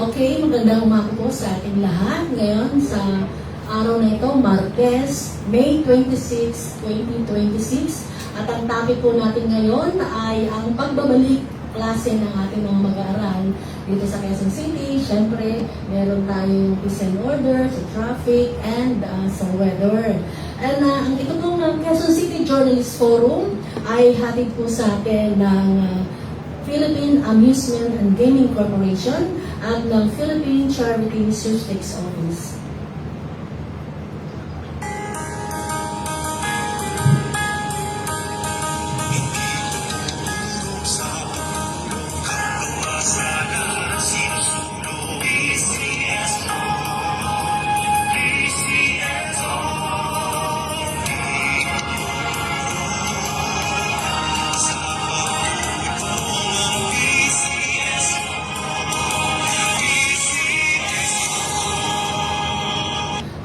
Okay, magandang umaga po sa ating lahat. Ngayon sa araw na ito, Martes, May 26, 2026. At ang topic po natin ngayon ay ang pagbabalik klase ng ating mga mag-aaral dito sa Quezon City. Siyempre, meron tayong peace and order sa traffic and sa weather. And ang ito pong Quezon City Journalist Forum ay hatid po sa atin ng Philippine Amusement and Gaming Corporation at ng Philippine Charity Statistics Office.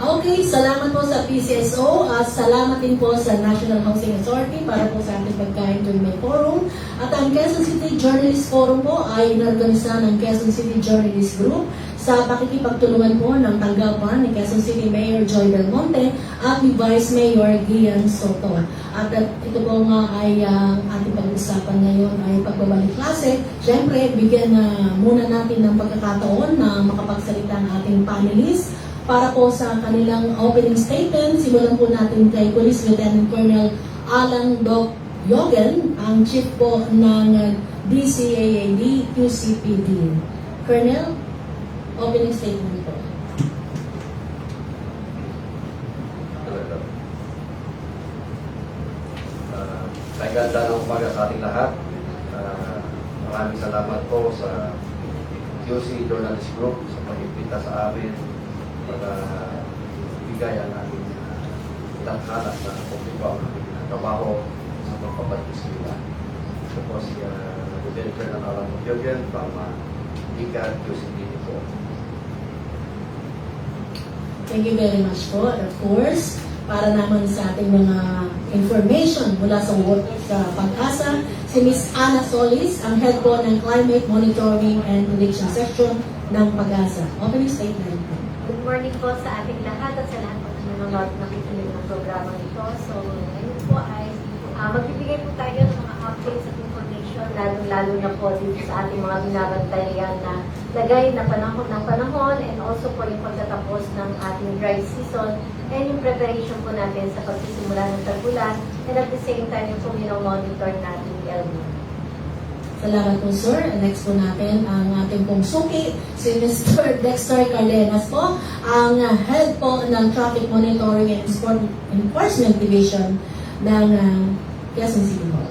Okay, salamat po sa PCSO at salamat din po sa National Housing Authority para po sa ating pagkain tuwing may forum. At ang Quezon City Journalist Forum po ay inorganisa ng Quezon City Journalist Group sa pakikipagtulungan po ng tanggapan ni Quezon City Mayor Joy Belmonte at ni Vice Mayor Gian Soto. At ito po nga ay ating pag-usapan ngayon ay pagbabalik klase. Siyempre, bigyan muna natin ng pagkakataon na makapagsalita ang ating panelists para po sa kanilang opening statement. Simulan po natin kay Police Lieutenant Colonel Alan Doc Yogen, ang chief po ng DCAAD QCPD. Colonel, opening statement po. Ganda ng umaga sa ating lahat. Maraming salamat po sa QC Journalist Group sa pag-imbita sa amin para bigay ang ating tanghalas na publiko ang ating trabaho sa pagpapagis nila. Ito po si Lieutenant Colonel Alan Yogen from ICAD QCPD po. Thank you very much po. Of course, para naman sa ating mga information mula sa Pag-asa, si Ms. Ana Solis, ang head po ng Climate Monitoring and Prediction Section ng Pag-asa. Opening statement. Good morning po sa ating lahat at sa lahat po ng nanonood nakikinig ng programa nito. So, ngayon po ay magbibigay po tayo ng mga updates at information, lalo na po dito sa ating mga binabantayan na lagay na panahon ng panahon and also po yung pagtatapos ng ating dry season and yung preparation po natin sa pagsisimula ng tag-ulan and at the same time yung po monitor natin yung El Niño. Salamat po, sir. Next po natin ang ating pong suki, si Mr. Dexter Cardenas po, ang head po ng Traffic Monitoring and Enforcement Division ng Quezon City Hall.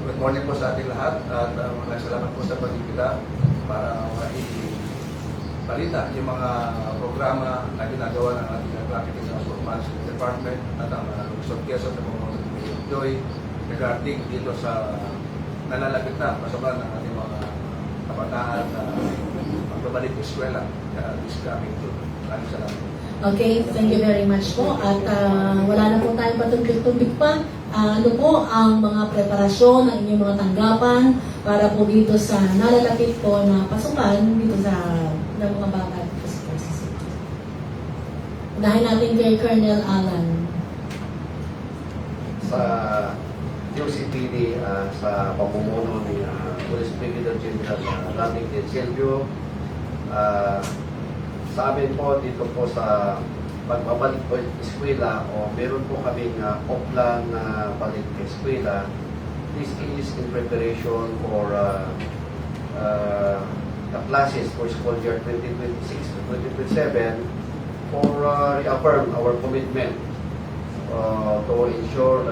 Good morning po sa ating lahat at maraming salamat po sa pag-ibita para balita yung mga programa na ginagawa ng ating Traffic and Transport Management Department at ang Lungsod Quezon na pumunta ni Mayor Joy regarding dito sa nalalapit na pasokan ng ating mga kabataan na magbabalik sa eskwela this coming June. Maraming salamat. Okay, thank you very much po. At wala na po tayong patumbik-tumbik pa. Ano po ang mga preparasyon ng inyong mga tanggapan para po dito sa nalalapit po na pasukan dito sa ng mga bata dito sa Quezon City. Unahin natin kay Colonel Alan. Sa QCPD sa pamumuno ni Police Brigadier General Randy Del Silvio, sa amin po dito po sa pagbabalik po eskwela o meron po kaming oplan na balik eskwela. This is in preparation for the classes for school year 2026 to 2027 for reaffirm our commitment to ensure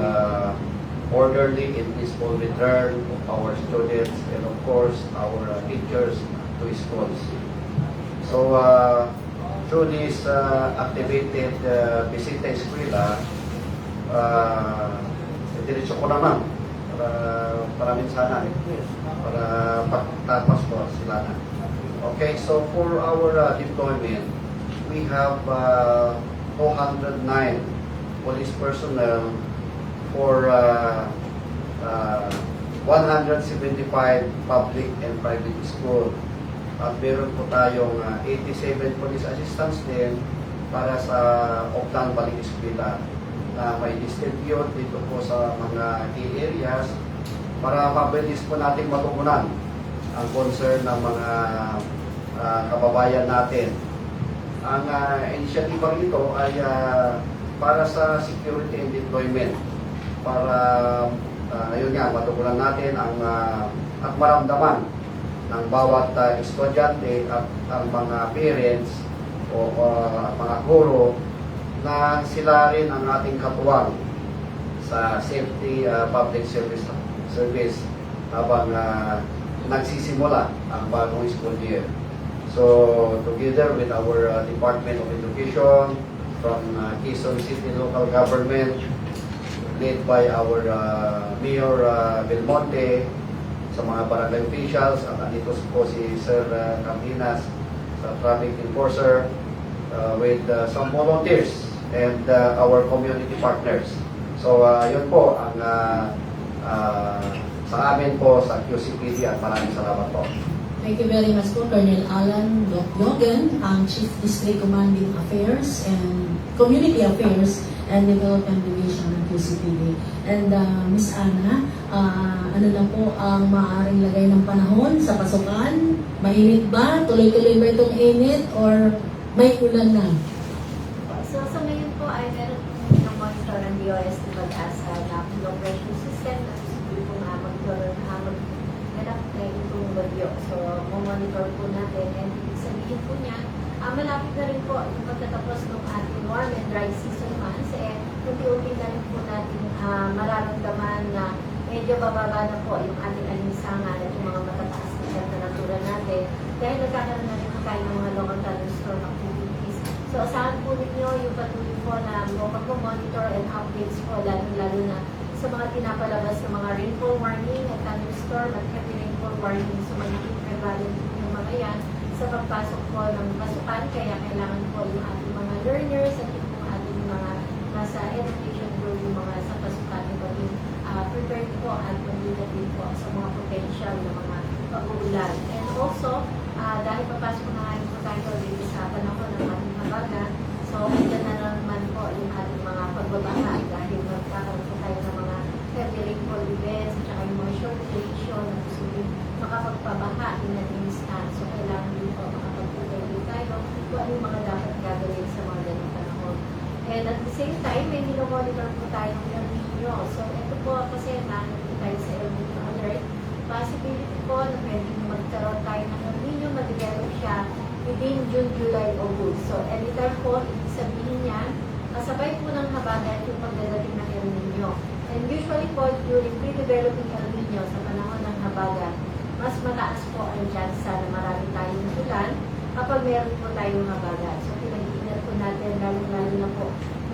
orderly and peaceful return of our students and of course our teachers to schools. So through this activated Bisita Eskwela, diretso ko naman para minsanan para pagtapos ko sila na. Okay, so for our deployment, we have 209 police personnel for 175 public and private school. At meron po tayong 87 police assistants din para sa Octan Balik Eskwela na may distribute dito po sa mga key areas para mabilis po natin matugunan ang concern ng mga kababayan natin. Ang inisyatiba rito ay para sa security and deployment para ayun nga, matugunan natin ang at maramdaman ng bawat estudyante at ang mga parents o mga guro na sila rin ang ating katuwang sa safety public service habang nagsisimula ang bagong school year. So, together with our Department of Education from Quezon City Local Government, led by our Mayor Belmonte, sa mga barangay officials, at andito po si Sir Cardenas sa traffic enforcer, with some volunteers and our community partners. So, yun po ang sa amin po sa QCPD at maraming salamat po. Thank you very much po, Colonel Alan Yogan, ang Chief District Commanding Affairs and Community Affairs and Development Division ng QCPD. And Miss Ana, ano na po ang maaaring lagay ng panahon sa pasukan? Mainit ba? Tuloy-tuloy ba itong init? Or may ulan na? So ngayon po ay meron ng monitor ng DOST Pag-asa na low pressure system na posible po nga maghanap na itong bagyo. So, monitor po natin and ibig sabihin po niya, malapit na rin po yung pagtatapos ng ating warm and dry season months, unti-unti na rin po natin mararamdaman na medyo bababa na po yung ating alinsangan at yung mga matataas na temperatura natin dahil nagkakaroon na rin po tayo ng mga local thunderstorm activities. So, asahan po ninyo yung patuloy po na monitor and updates po, lalo na sa mga pinapalabas ng mga rainfall warning at thunderstorm at heavy rainfall warning. So, magiging prevalent yung mga yan sa pagpasok po ng pasukan, kaya kailangan po yung ating mga learners at yung ating mga nasa education group, yung mga sa pasukan, yung maging prepared po at mag-ingat din po sa mga potential na mga pag-uulan. And also, dahil papasok na nga po tayo dito sa panahon ng ating habagat, so andyan na naman po yung ating mga pagbabaha dahil magkakaroon po tayo ng mga heavy rainfall events at saka yung mga short duration na posibleng makapagpabaha in an instant. So kailangan din po makapag-prepare din tayo kung ano yung mga dapat gagawin sa mga ganong panahon. And at the same time, may minomonitor po tayo ng El Nino. So ito po kasi nakikita tayo sa El Nino alert. Possibility po na pwedeng magkaroon tayo ng El Nino, mag-develop siya within June, July, August. So anytime po, ibig sabihin niyan, kasabay po ng habagat yung pagdadating ng El Nino. And usually po, during pre-developing El Nino sa panahon ng habagat, mas mataas po ang chance na marami tayong ulan kapag meron po tayong habagat. So pinag-iingat po natin, lalo na po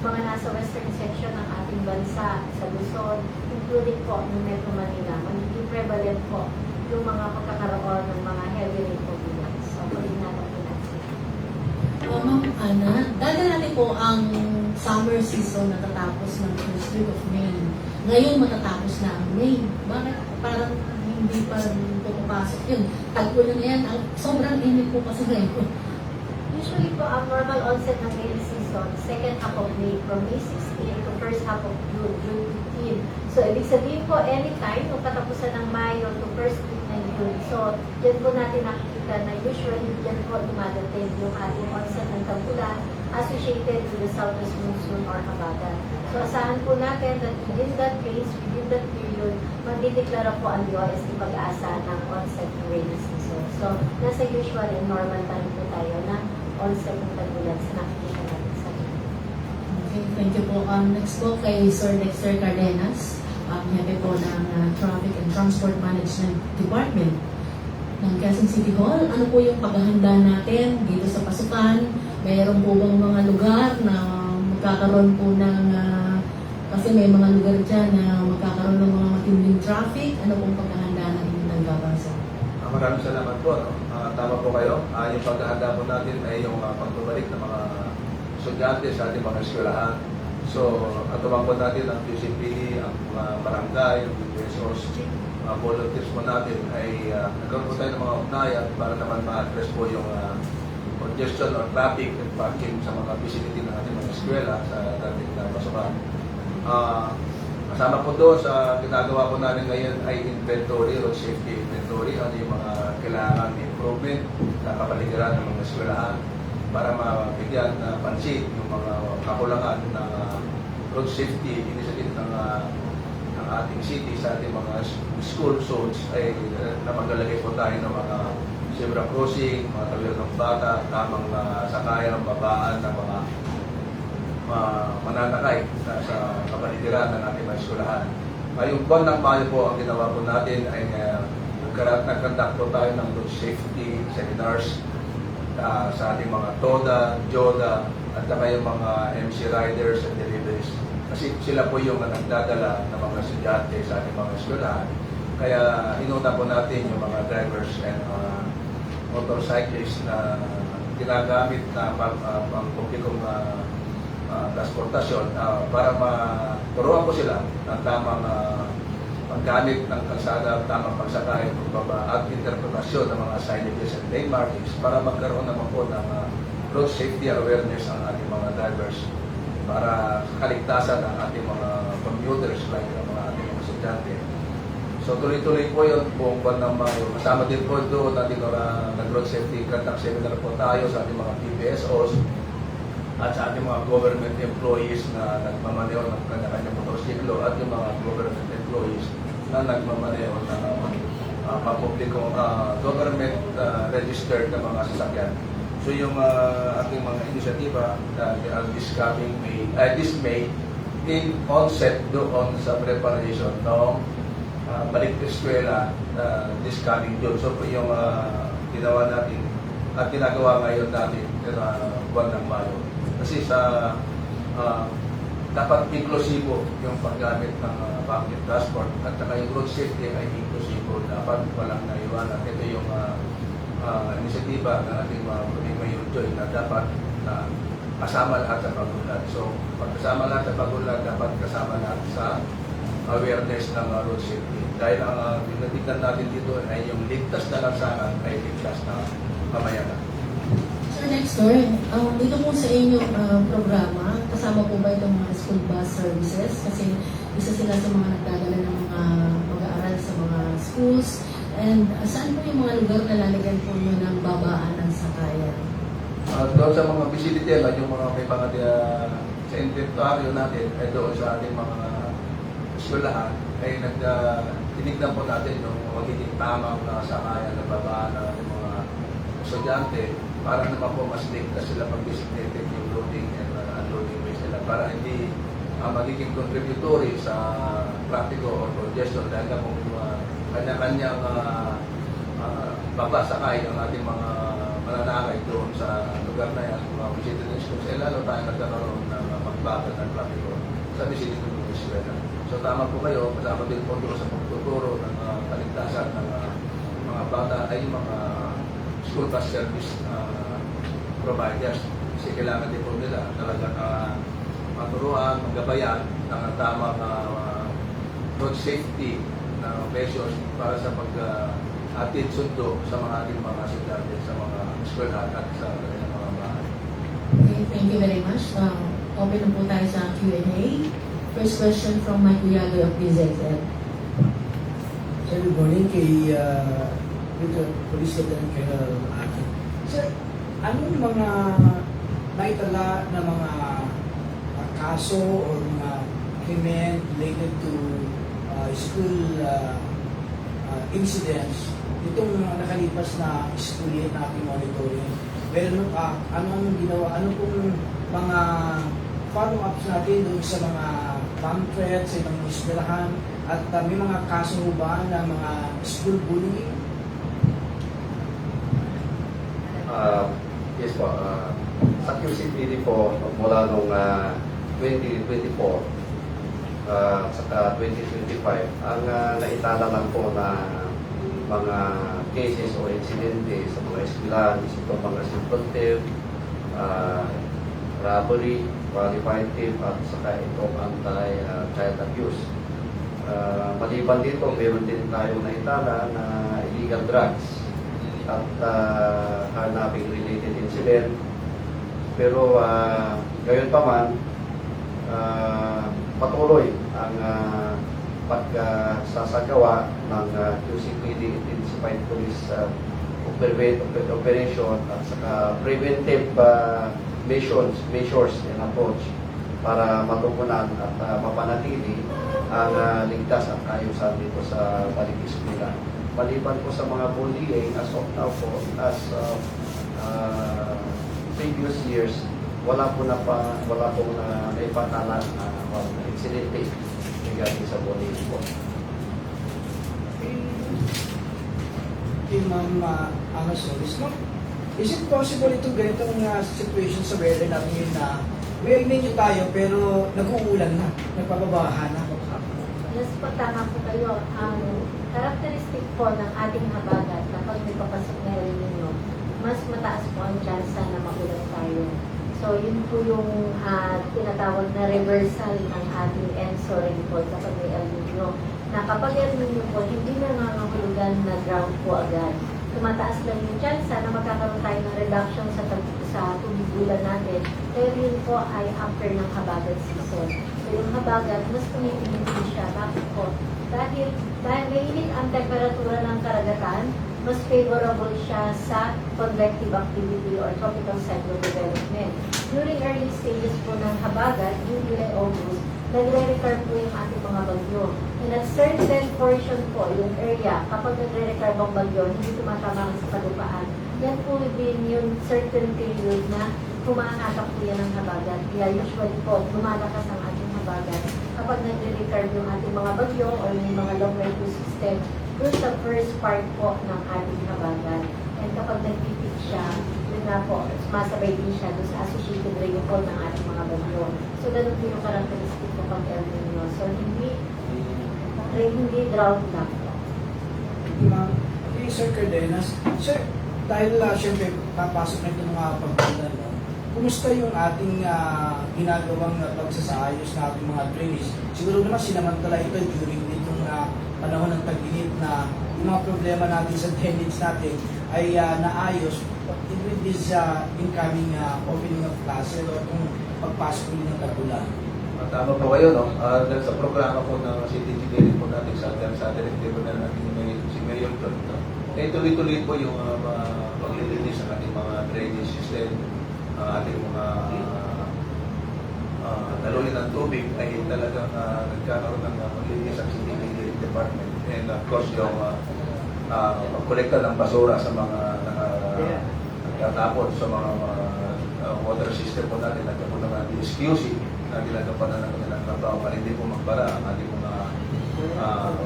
mga nasa western section ng ating bansa, sa Luzon, including po ng Metro Manila. Magiging prevalent po yung mga pagkakaroon ng mga heavy rainfall events. So pag-ingatan po natin. Ma'am Ana, dahil natin po ang summer season natatapos ng first week of May. Ngayon matatapos na ang May. Bakit parang hindi pa pumapasok yun? Tag-ulan na yan. Sobrang init po kasi ngayon. Usually po, ang normal onset ng rainy season, second half of May, from May 16 to first half of June, June 15. So, ibig sabihin po, anytime, kung katapusan ng Mayo to first week ng June. So, dyan po natin nakikita na usually dyan po dumadating yung ating onset ng tag-ulan associated with the southwest monsoon or habagat. So, asahan po natin that within that phase, within that period, magdideklara po ang DOST Pag-asa ng onset ng rainy season. So, nasa usual and normal time po tayo na onset ng tag-ulan sa nakikita natin sa atin. Okay, thank you po. Next po kay Sir Dexter Cardenas, hepe po ng Traffic and Transport Management Department ng Quezon City Hall. Ano po yung paghahanda natin dito sa pasukan? Mayroon po bang mga lugar na magkakaroon po ng, kasi may mga lugar dyan na magkakaroon ng mga matinding traffic. Ano pong paghahanda na inyong nagbabasa? Maraming salamat po. Tama po kayo. Yung paghahanda po natin ay yung pagbabalik ng mga estudyante sa ating mga eskwelahan. So, katuwang po natin ang QCPD, ang mga barangay, ang PSOs, mga volunteers po natin ay nagkaroon po tayo ng mga ugnayan para naman ma-address po yung congestion or traffic and parking sa mga facility ng ating mga eskwela sa dating na pasukan. Kasama po doon sa ginagawa po namin ngayon ay inventory or safety inventory, ano yung mga kailangan improvement sa kapaligiran ng mga eskwelahan para mabigyan na pansin yung mga kakulangan ng road safety initiative ng ating city sa ating mga school zones ay na maglalagay po tayo ng mga zebra crossing, mga tawid ng bata, tamang sakayan ng babaan ng mga mananakay sa kapaligiran ng ating mga eskwelahan. Ngayong buwan ng Mayo po ang ginawa po natin ay nag-conduct po tayo ng road safety seminars sa ating mga TODA, JODA, at saka yung mga MC riders and deliveries. Kasi sila po yung nagdadala ng mga estudyante sa ating mga eskwelahan. Kaya inuna po natin yung mga drivers and motorcyclists na ginagamit na pang-publikong transportasyon para maturuan po sila ng tamang paggamit ng kalsada, tamang pagsakay, pagbaba at interpretasyon ng mga signages and lane markings para magkaroon naman po ng road safety awareness ang ating mga drivers para kaligtasan ng ating mga commuters like ang mga ating mga estudyante. So tuloy-tuloy po yun buong buwan ng Mayo. Kasama din po doon natin nag-road safety conduct seminar po tayo sa ating mga PPSOs at sa ating mga government employees na nagmamaneho ng kanya-kanyang motorsiklo at yung mga government employees na nagmamaneho ng mapublikong government registered na mga sasakyan. So yung ating mga inisyatiba this May in onset doon sa preparation ng balik to eskwela this coming June. So yung ginawa natin at ginagawa ngayon natin buwan ng Mayo. Kasi sa dapat inklusibo yung paggamit ng public transport at saka yung road safety ay inklusibo. Dapat walang naiwanan. Ito yung inisyatiba ng ating mga Mayor Joy na dapat kasama lahat sa pag-unlad. So, pagkasama lahat sa pag-unlad, dapat kasama lahat sa awareness ng road safety. Dahil ang tinatignan natin dito ay yung ligtas na lansangan ay ligtas na pamayanan. Sir Nextor, dito po sa inyong programa, kasama po ba itong mga school bus services? Kasi isa sila sa mga nagdadala ng mga mag-aaral sa mga schools. And saan po yung mga lugar na lalagyan po nyo ng babaan ng sakayan? Doon sa mga facility, yung mga may mga sa inventory natin, ay doon sa ating mga eskwelahan, ay tinignan po natin yung magiging tamang sakayan ng babaan ng ating mga estudyante para naman po mas ligtas sila pag-designated yung loading and unloading ways nila para hindi magiging contributory sa traffico or congestion dahil na kung kanya-kanyang babasakay ang ating mga mananakay doon sa lugar na yan, mga visitor schools, lalo tayo nagkaroon ng magbagal ng traffico sa visitor ng eskwela. So tama po kayo, kasama din po doon sa pagtuturo ng kaligtasan ng mga bata ay mga school bus service providers. Kasi kailangan din po nila talagang maturuan, magabayan ng tamang road safety na measures para sa pag-atid sundo sa mga ating mga estudyante sa mga eskwelahan at sa kanilang mga bahay. Okay, thank you very much. Open na po tayo sa Q&A. First question from Mike Uyago of DZZ. Sir, good morning kay Police Lieutenant Colonel Akin. Sir, anong mga naitala na mga kaso o mga krimen related to school incidents itong nakalipas na school year na ating monitoring? Pero anong ginawa, ano pong mga follow-ups natin doon sa mga bomb threats sa ibang eskwelahan at may mga kaso ba na mga school bullying? Yes po. Sa QCPD po, mula noong 2024 saka 2025, ang naitala lang po na mga cases o insidente sa mga eskwelahan is ito mga simple theft, robbery, qualified theft, at saka itong anti-child abuse. Maliban dito, meron din tayong naitala na illegal drugs at hanaping related incident. Pero gayon pa man, patuloy ang pagsasagawa ng QCPD Intensified Police Operation at saka preventive measures and approach para matugunan at mapanatili ang ligtas at ayusan dito sa balik-eskwela. Maliban po sa mga bullying, as of now po, as of previous years, wala pong naipatalan na insidente regarding sa bullying po. Kay Ma'am Amasolis, no? Is it possible itong ganitong situation sa weather natin yun na may menu tayo pero nag-uulan na, nagpapabaha na? Yes po, tama po kayo. Ang characteristic po ng ating habagat kapag may papasok na El Nino, mas mataas po ang chance na magulan tayo. So, yun po yung tinatawag na reversal ng ating ENSO report kapag may El Nino. Na kapag El Nino po, hindi na nangangahulugan na ground po agad. Tumataas lang yung chance na magkakaroon tayo ng reduction sa tubig ulan natin. Pero yun po ay after ng habagat season. So, yung habagat, mas tumitingin siya. Bakit po? Dahil mainit ang temperatura ng karagatan, mas favorable siya sa convective activity or tropical cyclone development. During early stages po ng habagat, June, July, August, nagre-recur po yung ating mga bagyo. And at certain portion po, yung area, kapag nagre-recur ang bagyo, hindi tumatama sa kalupaan. Yan po din yung certain period na kumakatak po yan ng habagat. Kaya usually po, lumalakas ang ating habagat. Kapag nagre-recur yung ating mga bagyo or yung mga long range system, doon sa first part po ng ating habagat. And kapag nagpipik siya, yun na po, masabay din siya doon sa associated rainfall ng ating mga bagyo. So, ganun po yung characteristic po pag El Nino. So, hindi drought lang po. Ma'am, kay Sir Cardenas, Sir, dahil syempre papasok na itong mga pagpunta, no? Kumusta yung ating ginagawang pagsasaayos na ating mga drainage? Siguro naman sinamantala ito during itong panahon ng tag-init na yung mga problema natin sa drainage natin ay naayos with this incoming opening of classes o itong pagpasok ulit ng tag-ulan. Tama po kayo, no? Dahil sa programa po ng CTG po natin sa directive na natin si Mayor Tonto, tuloy-tuloy po yung paglilinis ng ating mga drainage system, ating mga dalunin ng tubig ay talagang nagkakaroon ng paglilinis ang CTG department. And of course, yung pagkolekta ng basura sa mga nagtatapon sa mga water system po natin, nagkaroon ng DSQC na ginagawa na ng kanilang trabaho para hindi po magbara ang ating mga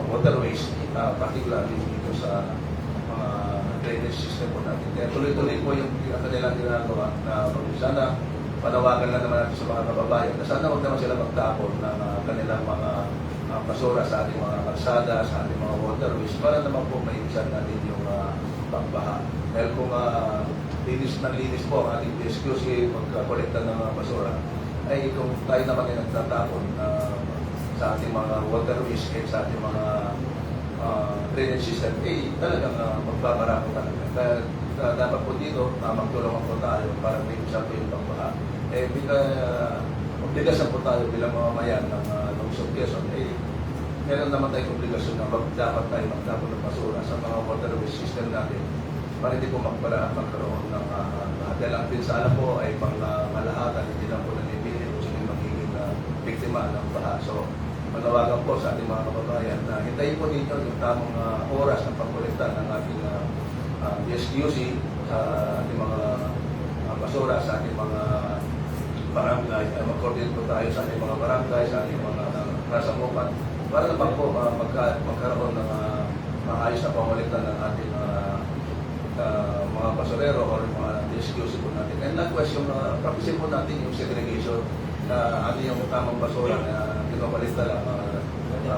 waterways, particularly dito sa mga drainage system po natin. Kaya tuloy-tuloy po yung kanilang ginagawa na sana panawagan lang naman natin sa mga kababayan na sana huwag naman sila magtapon ng kanilang mga basura sa ating mga kalsada, sa ating mga waterways para naman po maibisan natin yung pagbaha. Dahil kung linis po ang ating DSQC pagkakolekta ng basura, ay kung tayo naman ay nagtatapon sa ating mga waterways at sa ating mga drainage system, talagang magbabarako talaga. Kaya dapat po dito, magtulungan po tayo para may isa po yung pagbaha. Obligasyon po tayo bilang mamamayan ng Lungsod Quezon, meron naman tayong obligasyon na dapat tayo magtapon ng basura sa mga waterways system natin para hindi po magkaroon ng dahil ang pinsala po ay pang malahatan, hindi lang po nanibili kung sino magiging biktima ng baha. So, manawagan po sa ating mga kababayan na hintayin po dito yung tamang oras ng pagkolekta ng ating DSQC sa ating mga basura, sa ating mga barangay. Mag-coordinate po tayo sa ating mga barangay, sa ating mga nasamukan para naman po magkaroon ng maayos na pangolekta ng ating mga basurero o mga DSQC po natin. And likewise, yung practicein po natin yung segregation na ano yung tamang basura na pinapalita lang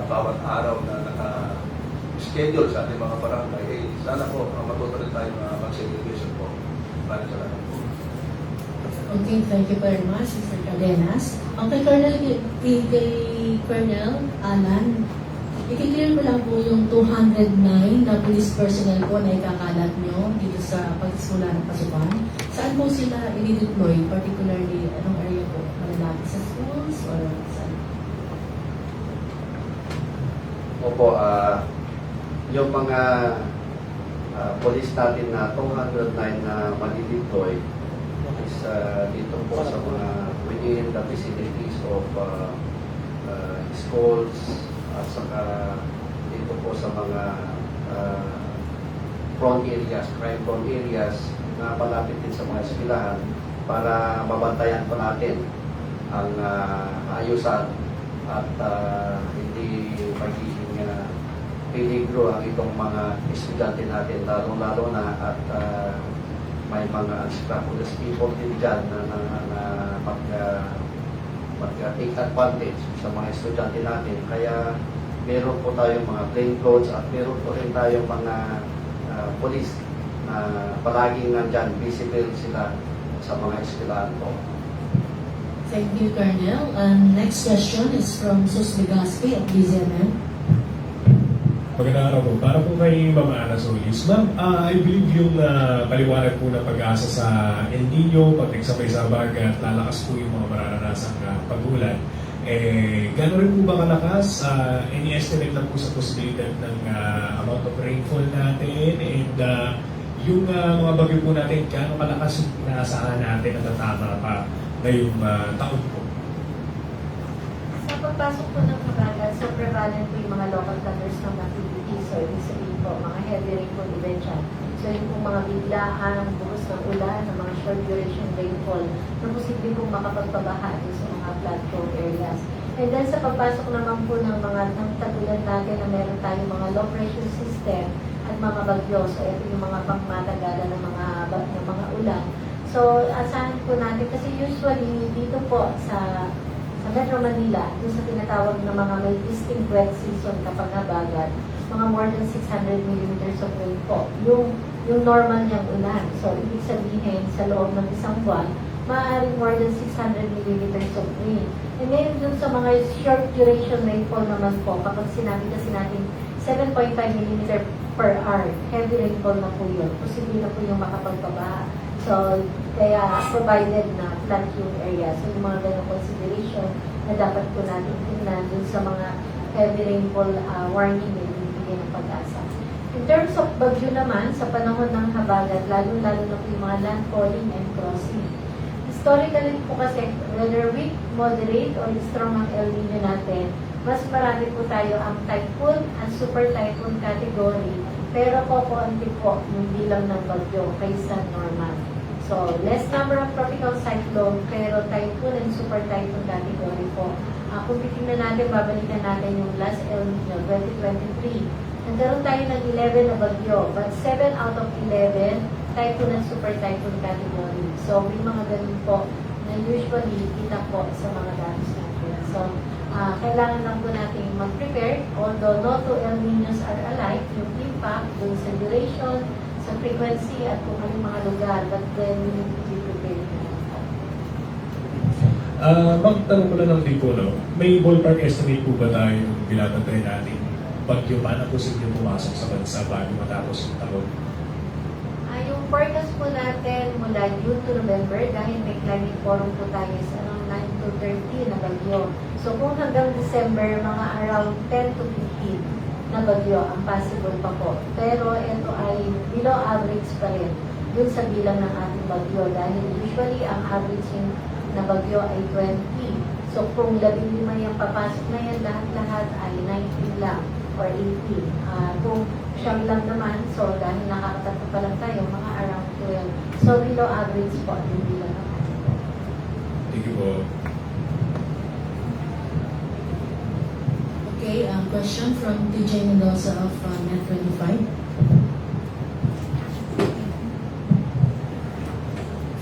bawat araw na naka-schedule sa ating mga barangay. Sana po matuto rin tayo mag-segregation po. Maraming salamat po. Okay, thank you very much, Mr. Cardenas. Ang kay Colonel Alan, I-clear ko lang po yung 209 na police personnel po na ikakalat nyo dito sa pagsimula ng pasukan. Saan po sila i-deploy? Particularly, anong area po? Malalapit sa schools or saan? Opo, yung mga police natin na 209 na mali-deploy is dito po sa mga within the vicinities of schools at saka dito po sa mga prone areas, crime prone areas na malapit din sa mga eskwelahan para mabantayan po natin ang kaayusan at hindi magiging peligro ang itong mga estudyante natin, lalo na at may mga unscrupulous people din dyan na mag-take advantage sa mga estudyante natin. Kaya meron po tayong mga plainclothes at meron po rin tayong mga police na palaging nandyan, visible sila sa mga eskwelahan po. Thank you, Colonel. Next question is from Sus Legaspi at BZMN. Magandang araw po. Para po kay Ma'am Ana Solis. Ma'am, I believe yung paliwanag po ng pag-asa sa El Nino, pag-nagsabay sa bagat, lalakas po yung mga mararanasang pag-ulan. Gano'n rin po ba kalakas? Any estimate na po sa posibilidad ng amount of rainfall natin? And yung mga bagyo po natin, gano'n kalakas yung inaasahan natin na tatama pa ngayong taon po? Sa pagpasok po ng kabagat, so prevalent po yung mga local thunderstorm activities. So, ibig sabihin po, mga heavy rainfall event yan. So, yung po mga biglaan, buhos ng ulan, ng mga short duration rainfall na posible pong makapagpabaha sa mga flood-prone areas. And then, sa pagpasok naman po ng mga tag-ulan natin na meron tayong mga low pressure system at mga bagyo. So, ito yung mga pangmatagalan ng mga ulan. So, asahan po natin, kasi usually dito po sa Metro Manila, yung sa tinatawag na mga may distinct wet season kapag habagat, mga more than 600 millimeters of rain po. Yung normal niyang ulan. So, ibig sabihin, sa loob ng isang buwan, maaaring more than 600 millimeters of rain. And ngayon dun sa mga short duration rainfall naman po, kapag sinabi kasi natin 7.5 millimeter per hour, heavy rainfall na po yun. Posible na po yung makapagpabaha. So, kaya provided na flood-prone area. So, yung mga ganong consideration na dapat po natin tingnan dun sa mga heavy rainfall warning na ibibigay ng pag-asa. In terms of bagyo naman, sa panahon ng habagat, lalo-lalo na po yung mga landfalling and crossing. Historically po kasi, whether weak, moderate, or strong ang El Nino natin, mas marami po tayo ang typhoon and super typhoon category, pero konti po yung bilang ng bagyo kaysa normal. So, less number of tropical cyclone, pero typhoon and super typhoon category po. Kung titingnan natin, babalikan natin yung last El Nino 2023. Nagkaroon tayo ng 11 na bagyo, but 7 out of 11 typhoon and super typhoon category. So, may mga ganun po na usually kita po sa mga datos natin. So, kailangan lang po natin mag-prepare, although no two El Niños are alike, yung impact, dun sa duration, sa frequency, at kung anong mga lugar, but then we need to be prepared. Magtanong ko lang ng tipo, no? May ballpark estimate po ba tayo yung binabantay natin bagyo pa na posible pumasok sa bansa bago matapos yung taon? Yung forecast po natin mula June to November, dahil may climate forum po tayo sa around 9 to 13 na bagyo. So kung hanggang December, mga around 10 to 15 na bagyo ang possible pa po. Pero ito ay below average pa rin dun sa bilang ng ating bagyo. Dahil usually ang average na bagyo ay 20. So kung 15 yung papasok na yan, lahat-lahat ay 19 lang or 18. Kung siyam lang naman, so dahil nakakatatlo pa lang tayo, mga around 12. So below average po yung bilang ng ating bagyo. Thank you po. Okay, question from TJ Mendoza of Net25.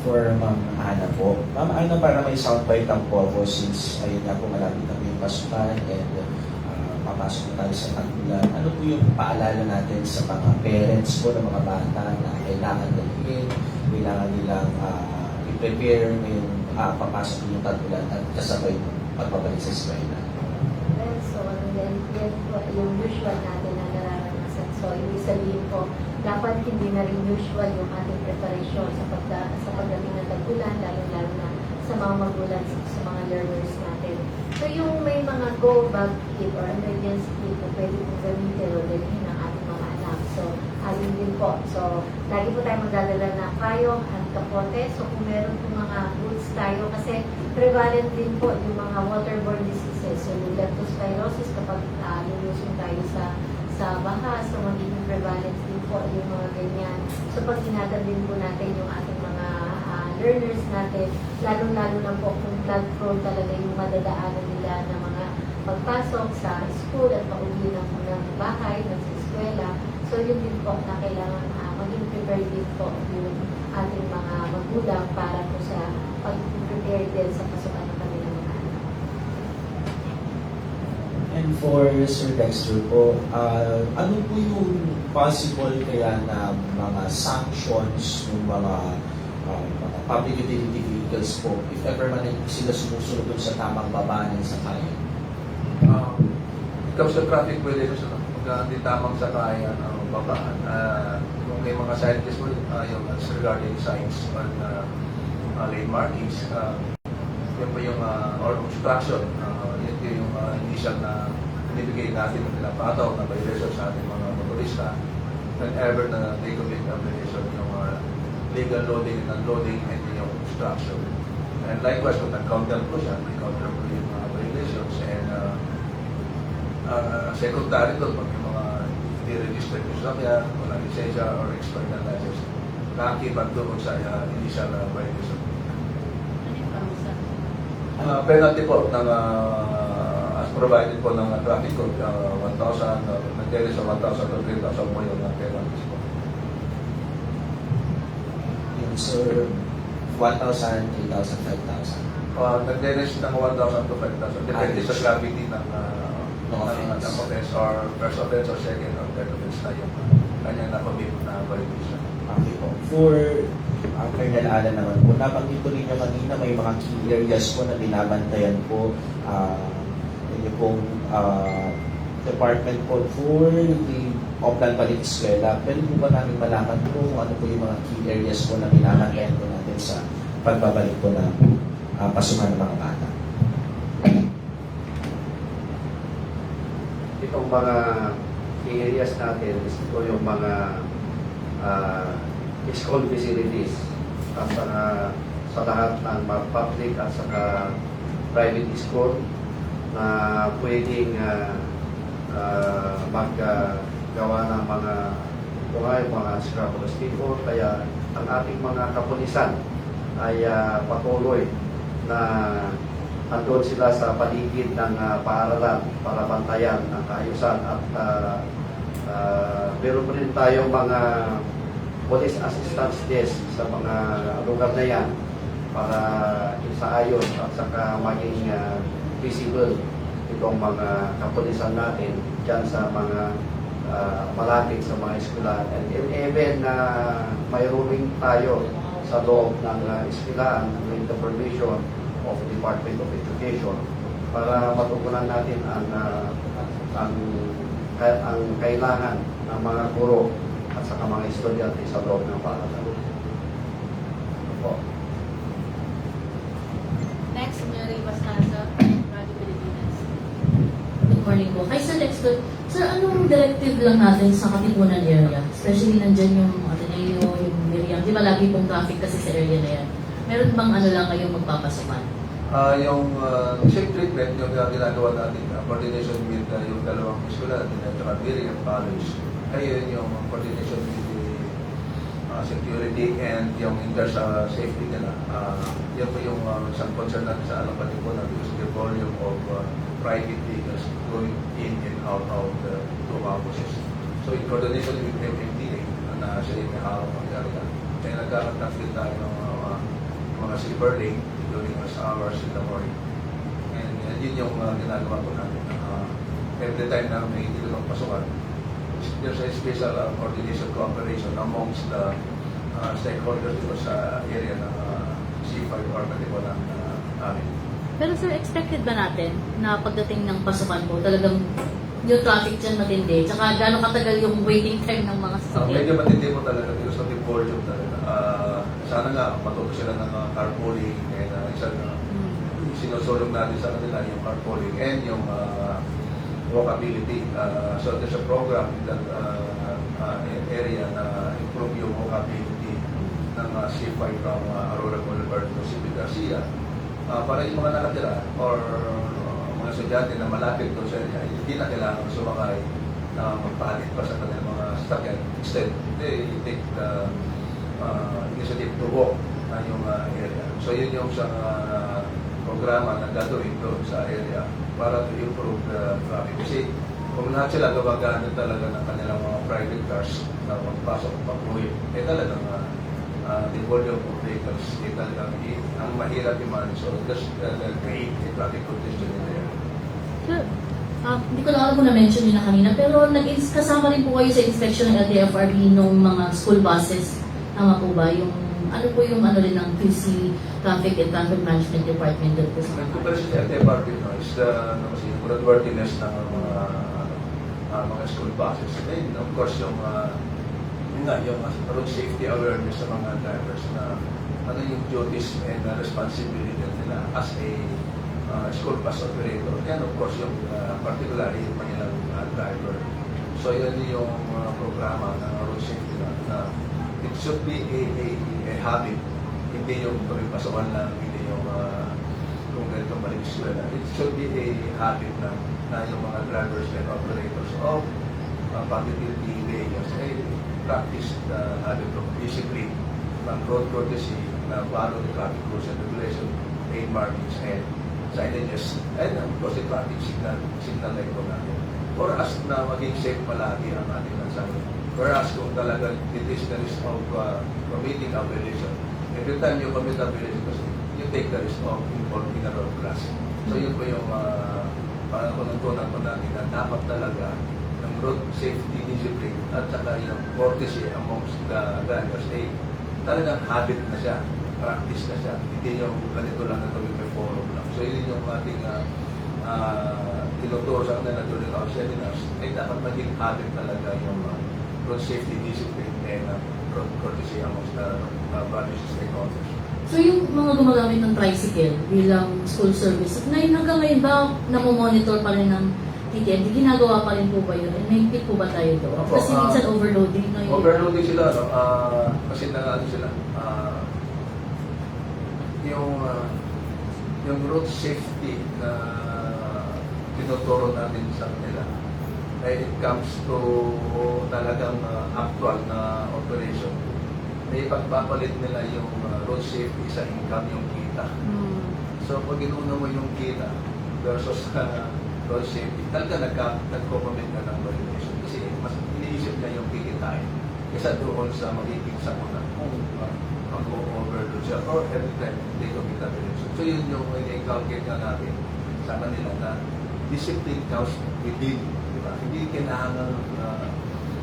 For Ma'am Ana po. Ma'am Ana, para may soundbite ang povo since ayun nga po malapit na po yung pasukan and papasok na tayo sa tag-ulan. Ano po yung paalala natin sa mga parents po ng mga bata na kailangan dalhin, kailangan nilang i-prepare ngayong papasok yung tag-ulan at kasabay pagbabalik sa eskwela? Well, So, yan po yung usual natin na nararanasan. So, ibig sabihin po, dapat hindi na rin usual yung ating preparation sa pagdating ng tag-ulan, lalo-lalo na sa mga magulang, sa mga learners natin. So, yung may mga go bag kit or emergency kit na pwede pong gamitin o dalhin ng ating mga anak. So, alin din po. So, lagi po tayo magdadala ng payong at kapote. So, kung meron po mga boots tayo, kasi prevalent din po yung mga waterborne diseases. So, yung leptospirosis kapag lulusong tayo sa baha, so magiging prevalent din po yung mga ganyan. So, pag ingatan din po natin yung ating mga learners natin, lalong-lalo na po kung flood prone talaga yung madadaanan nila na mga pagpasok sa school at pauwi ng bahay, ng eskwela. So, yun din po na kailangan maging prepared din po yung ating mga magulang para po sa pag-prepare din sa pasukan ng kanilang mga anak. And for Sir Dexter po, ano po yung possible kaya na mga sanctions ng mga public utility vehicles po if ever man hindi sila sumusunod dun sa tamang babaanan sa kaya? In terms of traffic violation, pag hindi tamang sakayan ang babaan, kung may mga scientists po, yung as regarding signs on lane markings, yun po yung or obstruction, yun po yung initial na binibigay natin ng pinapataw na violation sa ating mga motorista whenever na they commit a violation yung legal loading and unloading and yung obstruction. And likewise, kung nag-counter po siya, may counter po yung mga violations and secondary doon, pag yung mga hindi registered yung sakya, walang lisensya or expired na license, nakakibat doon sa initial violation. Penalty po ng as provided po ng traffic code, 1,000, nagdeli sa 1,000 to 3,000 po yung penalties po. Yung Sir, 1,000, 3,000, 5,000. Nagdelis ng 1,000 to 5,000. Depende sa gravity ng offense or first offense or second or third offense na yung kanyang napabib na violation. Okay po. For Colonel Alan naman po, nabanggit ko rin niyo kanina may mga key areas po na binabantayan po yung pong department po for the Oplan Balik Eskwela. Pwede po ba namin malaman po kung ano po yung mga key areas po na binabantayan po natin sa pagbabalik po ng pasukan ng mga bata? Itong mga key areas natin, ito yung mga school facilities at sa lahat ng mga public at saka private school na pwedeng maggawa ng mga scrapulous people. Kaya ang ating mga kapulisan ay patuloy na andun sila sa paligid ng paaralan para bantayan ang kaayusan at meron pa rin tayong mga police assistance desk sa mga lugar na yan para isaayos at saka maging visible itong mga kapulisan natin dyan sa mga malapit sa mga eskwelahan. And even na mayroon tayo sa loob ng eskwelahan with the permission of the Department of Education para matugunan natin ang kailangan ng mga guro at saka mga estudyante sa loob ng paaralan. Po. Next, Mary Bastanza, Radio Pilipinas. Good morning po. Kay Sir Dexter, sir, anong directive lang natin sa Katipunan area? Especially nandyan yung Ateneo, yung Miriam. Di ba lagi pong traffic kasi sa area na yan? Meron bang ano lang kayong magpapasukan? Yung safe treatment, yung ginagawa natin, coordination with yung dalawang eskwela natin at saka Miriam College, ayun yung coordination with the security and yung inter-safety nila. Yan po yung isang concern natin sa alam pati po na because the volume of private vehicles going in and out of the two campuses. So in coordination with MMDA, na siya yung may harap ang gano'n. Kaya nagkakatak din tayo ng mga silver lane during hours in the morning. And yun yung ginagawa ko natin. Every time na may dilawang pasukan, there's a special coordination cooperation amongst the stakeholders dito sa area ng C5 or Katipunan amin. Pero sir, expected ba natin na pagdating ng pasukan po, talagang yung traffic dyan matindi? Tsaka gano'ng katagal yung waiting time ng mga sasakyan? Medyo matindi po talaga because of the volume talaga. Sana nga matuto sila ng carpooling and isang sinusulong natin sa kanila yung carpooling and yung walkability. So there's a program in that area na improve yung walkability ng C5 from Aurora Boulevard to CP Garcia. Para yung mga nakatira or mga estudyante na malapit doon sa area, hindi na kailangan sumakay na magpalit pa sa kanilang mga sasakyan. Instead, they take the initiative to walk na yung area. So yun yung sa programa na gagawin doon sa area para to improve the traffic. Kasi kung lahat sila gawagamit talaga ng kanilang mga private cars na magpasok pag-uwi, eh talagang the volume of vehicles, eh talagang ang mahirap i-manage. So just create a traffic congestion in the area. Sir, Hindi ko na alam kung na-mention nyo na kanina, pero kasama rin po kayo sa inspection ng LTFRB nung mga school buses. Tama po ba? Yung, ano po yung ano rin ng QC Traffic and Traffic Management Department doon po sa mga Nagkumpara sa LTFRB, no, is kasi yung roadworthiness ng mga school buses. And of course, yung road safety awareness sa mga drivers na ano yung duties and responsibility nila as a school bus operator. And of course, yung particularly yung kanilang driver. So yan yung programa ng road safety na it should be a habit. Hindi yung pagpasokan lang, hindi yung kung ganito balik sila. It should be a habit na yung mga drivers and operators of public utility vehicles ay practice the habit of discipline ng road courtesy na follow the traffic rules and regulation, lane markings and signages, and of course the traffic signal light po natin. For us na maging safe palagi ang ating lansangan. Whereas kung talaga it is the risk of committing a violation, every time you commit a violation, you take the risk of involving a road class. So yun po yung panuntunan po natin na dapat talaga ng road safety discipline at saka yung courtesy amongst the drivers ay talagang habit na siya, practice na siya. Hindi yung ganito lang na tuwing may forum lang. So yun yung ating tinuturo sa kanila during our seminars ay dapat maging habit talaga yung road safety discipline and road courtesy amongst the various stakeholders. So yung mga gumagamit ng tricycle bilang school service, hanggang ngayon ba namomonitor pa rin ng TTND? Ginagawa pa rin po ba yun? May tip po ba tayo doon? Opo, Kasi minsan overloading na yun. Overloading sila, no? Kasi sila. Yung road safety na tinuturo natin sa kanila, ay it comes to talagang actual na operation. May pagpapalit nila yung road safety sa income, yung kita. So pag inuna mo yung kita versus road safety, talaga nagko-commit ka ng violation. Kasi mas iniisip niya yung kikitain kaysa doon sa magiging sakuna kung mag-overload siya or every time they commit a violation. So yun yung i-calculate nga natin sa kanila na discipline counts within. Diba? Hindi kailangan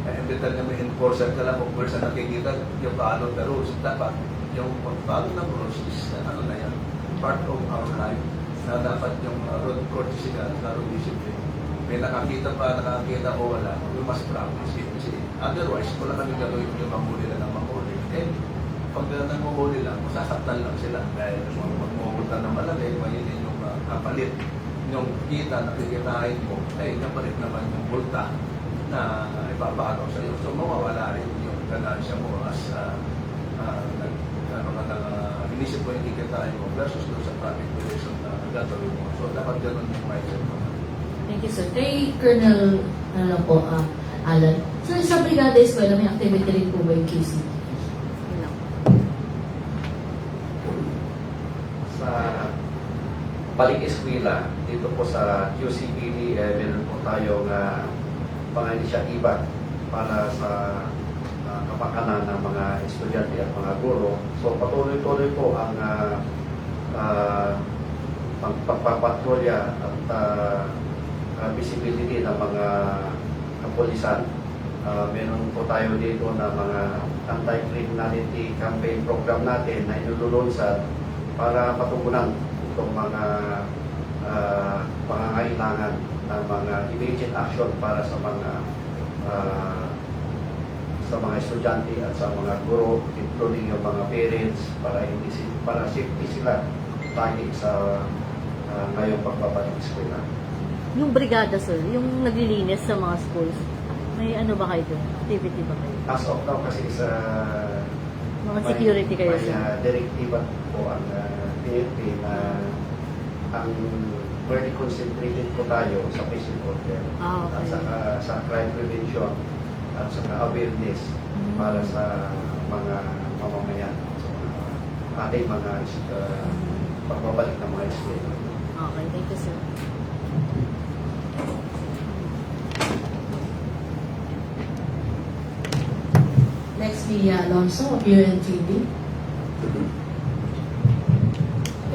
every time na may enforcer ka lang, kung sa nakikita, yung follow the rules. Dapat yung follow ng rules is ano na yan, part of our life. Na dapat yung road courtesy na road discipline. May nakakita o wala, we must practice it. Kasi otherwise, wala kami gagawin yung mamuli na ng mamuli. And pag nanguhuli lang, masasaktan lang sila. Dahil magmumulta na malaki, mayroon yung kapalit. Yung kita na kikitain mo, ay kapalit naman yung multa na ipapagaw sa iyo. So mawawala rin yung ganansya mo as inisip mo yung kikitain mo versus doon sa traffic violation na gagawin mo. So dapat ganun yung mindset mo. Thank you, sir. Kay Colonel, Alan. Sir, sa Brigada Eskwela, may activity rin po ba yung QC? Yun lang. Sa balik eskwela, dito po sa QCPD, meron po tayong mga inisyatiba para sa kapakanan ng mga estudyante at mga guro. So patuloy-tuloy po ang pagpapatrolya at visibility ng mga kapulisan. Meron po tayo dito na mga anti-criminality campaign program natin na inululunsad para patugunan itong mga pangangailangan ng mga immediate action para sa mga estudyante at sa mga guro, including yung mga parents, para safety sila lagi sa ngayong pagbabalik sa eskwela. Yung brigada, sir, yung naglilinis sa mga schools, may ano ba kayo doon? Activity ba kayo? As of now kasi sa Mga security kayo, may sir? direktiba po ang PNP na ang very concentrated po tayo sa peace and order Ah, at okay. sa crime prevention at sa awareness para sa mga mamamayan sa ating mga pagbabalik ng mga eskwela. Okay, thank you, sir. Next, Mia Alonso of UNTV.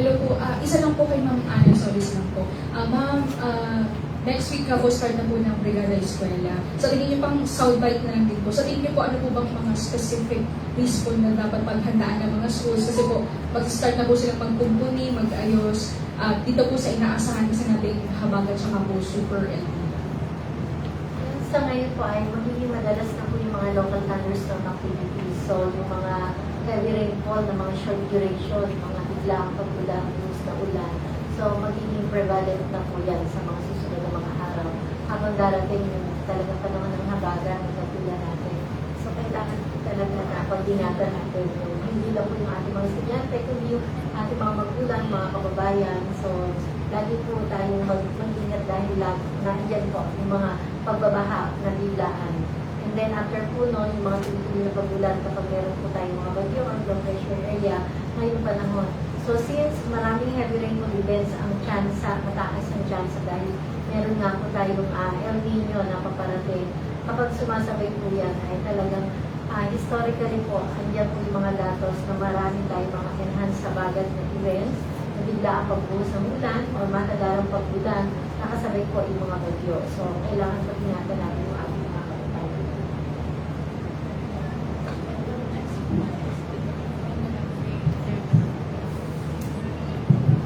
Hello po. Isa lang po kay Ma'am Ana Solis lang po. Ma'am, next week po start na po ng Brigada Eskwela. Sa tingin niyo pang soundbite na lang din po. Sa tingin niyo po ano po bang mga specific risk po na dapat paghandaan ng mga schools? Kasi po, mag-start na po silang magkumpuni, mag-ayos. Dito po sa inaasahan kasi natin habagat tsaka po super LD. Sa ngayon po ay magiging madalas na po yung mga local thunderstorm activities. So, yung mga heavy rainfall na mga short duration, mga biglang pag-ulan, na ulan. So, magiging prevalent na po yan sa mga susunod na mga araw. Habang darating yung talagang panahon ng habagan, ng kapilan natin. So, kailangan po talaga na pag-ingatan natin yung hindi lang po yung ating mga estudyante, kundi yung ating mga magulang, mga kababayan. So, lagi po tayong mag-ingat dahil nandiyan po yung mga pagbabaha na biglaan. And then after po no, yung mga tuloy na pagulan kapag meron po tayong mga bagyo or low pressure area ngayong panahon. So since maraming heavy rainfall events ang chance, mataas ang chance dahil meron nga po tayong El Nino na paparating. Kapag sumasabay po yan ay talagang historically po, andyan po yung mga datos na marami tayong mga enhanced sa bagat na events na bigla ang pagbuhos ng ulan o matagalang pag-ulan, nakasabay po yung mga bagyo. So, kailangan po ingatan natin yung ating mga kababayan.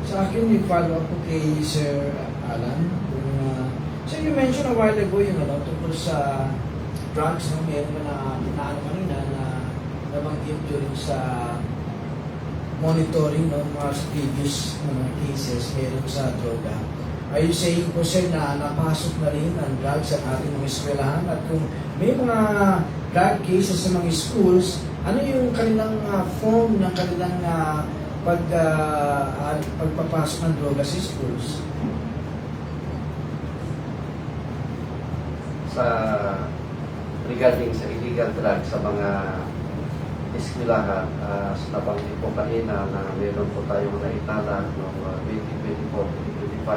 Sa akin, may follow up po kay Sir Alan. So you mentioned a while ago yung tungkol sa drugs, no? Meron na ano kanina na nabanggit during sa monitoring ng mga previous cases meron sa droga. Are you saying po, sir, na napasok na rin ang drugs sa ating mga eskwelahan? At kung may mga drug cases sa mga schools, ano yung kanilang form ng kanilang pagpapasok ng droga sa schools? Regarding sa illegal drugs sa mga eskwelahan, nabanggit po kanina na meron po tayong naitala noong 2024-2025,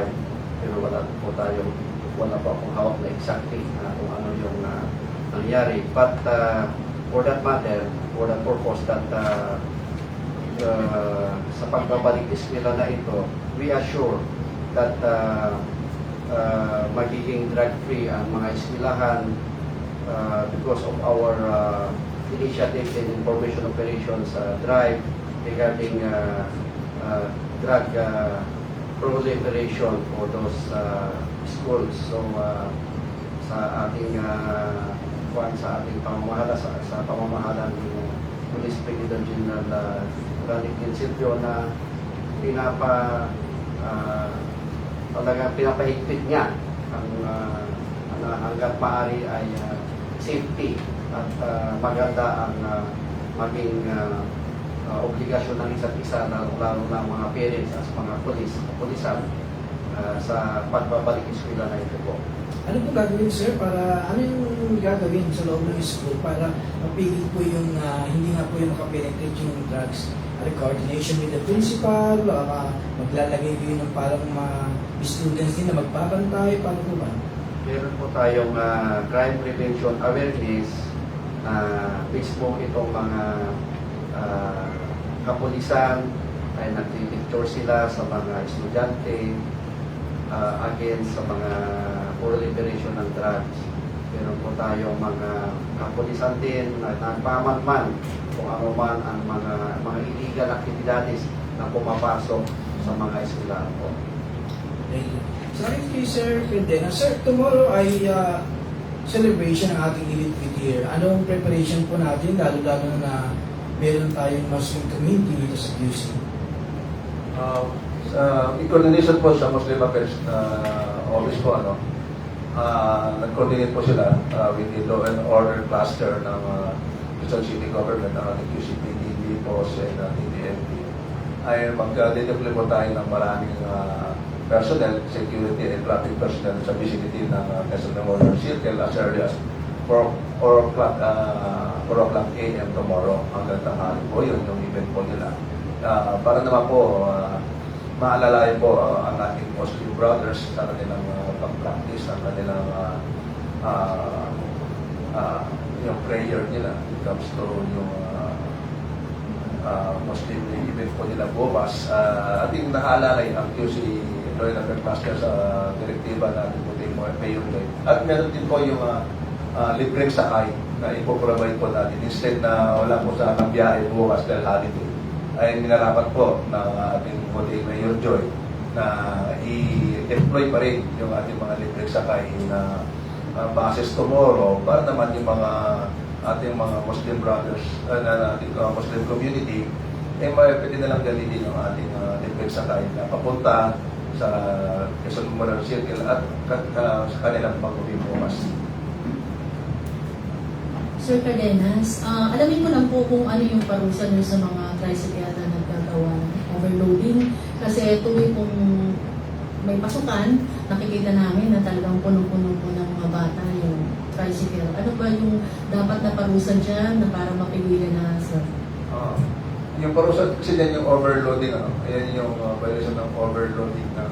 pero wala pa akong hawak na exactly kung ano yung nangyari. But for that matter, for that purpose that sa pagbabalik eskwela na ito, we assure that magiging drug-free ang mga eskwelahan because of our initiatives and information operations drive regarding drug proliferation for those schools. So sa ating pamamahala sa pamamahala ng Police Brigadier General Ranick Silvio na pinapahigpit niya ang hanggat maaari ay safety at maganda ang maging obligasyon ng isa't isa, lalo na mga parents at mga pulisan sa pagbabalik eskwela na ito po. Ano po gagawin, sir, ano yung gagawin sa loob ng school para mapigil po yung hindi nga po yung makapenetrate yung drugs? Coordination with the principal, maglalagay kayo ng parang mga students din na magbabantay, paano po ba? Meron po tayong crime prevention awareness na mismo itong mga kapulisan ay nagpipicture sila sa mga estudyante against sa mga proliferation ng drugs. Meron po tayong mga kapulisan din na nagpamanman kung ano man ang mga illegal activities na pumapasok sa mga eskwelahan po. Thank you. Sa akin kay Sir Cardena, Sir, tomorrow ay celebration ng ating Elite Week Year. Anong preparation po natin, lalo-lalo na meron tayong Muslim community dito sa QC? In coordination po sa Muslim Affairs Office po, nag-coordinate po sila with the Law and Order Cluster ng Quezon City Government, ng ating QCPD, POS, and TTNP. Ay mag-deploy po tayo ng maraming personnel, security and traffic personnel sa vicinity ng Quezon Memorial Circle as early as 4 o'clock a.m. tomorrow. Hanggang tanghali po yun, yung event po nila. Para naman po maalalayan po ang ating Muslim brothers sa kanilang pag-practice, ang kanilang yung prayer nila when it comes to yung Muslim event po nila bukas. Ating nakaalalay ang QC Law and Order Cluster sa direktiba natin po din Mayor Lloyd. At meron din po yung libreng sakay na ipoprovide po natin instead na wala po sa biyahe bukas dahil holiday. Ay minarapat po ng ating puting Mayor Joy na i-deploy pa rin yung ating mga libreng sakay na bases tomorrow para naman yung mga ating mga Muslim brothers na ating Muslim community pwede na lang galitin yung ating libreng sakay na papunta sa Quezon Memorial Circle at sa kanilang pag-uwi bukas. Sir Cardenas, alamin ko lang po kung ano yung parusa nyo sa mga tricycle na nagkagawa ng overloading. Kasi tuloy pong may pasukan, nakikita namin na talagang punong-puno po ng mga bata yung tricycle. Ano ba yung dapat na parusa dyan na para mapigilan na, sir? Yung parusa kasi yan yung overloading, ayan yung violation ng overloading ng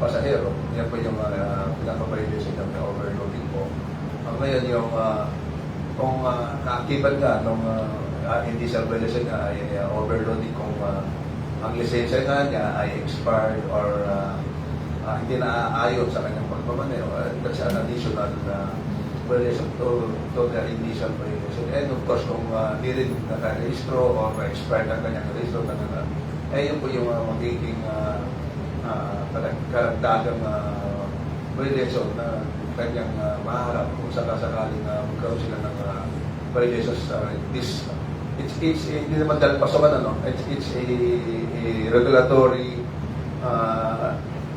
pasahero. Yan po yung pinaka-violation ng overloading po. Ngayon yung kung naakibat ka nung hindi sa violation nga ay overloading kung ang lisensya nga niya ay expired or hindi na aayon sa kanyang pagmamaneho, that's an additional violation to the initial violation. And of course, kung hindi rin nakarehistro o expired ang kanyang rehistro, yun po yung magiging karagdagang violation na kanyang maharap kung sakasakaling magkaroon sila ng violations. Hindi naman dahil pasokan, it's a regulatory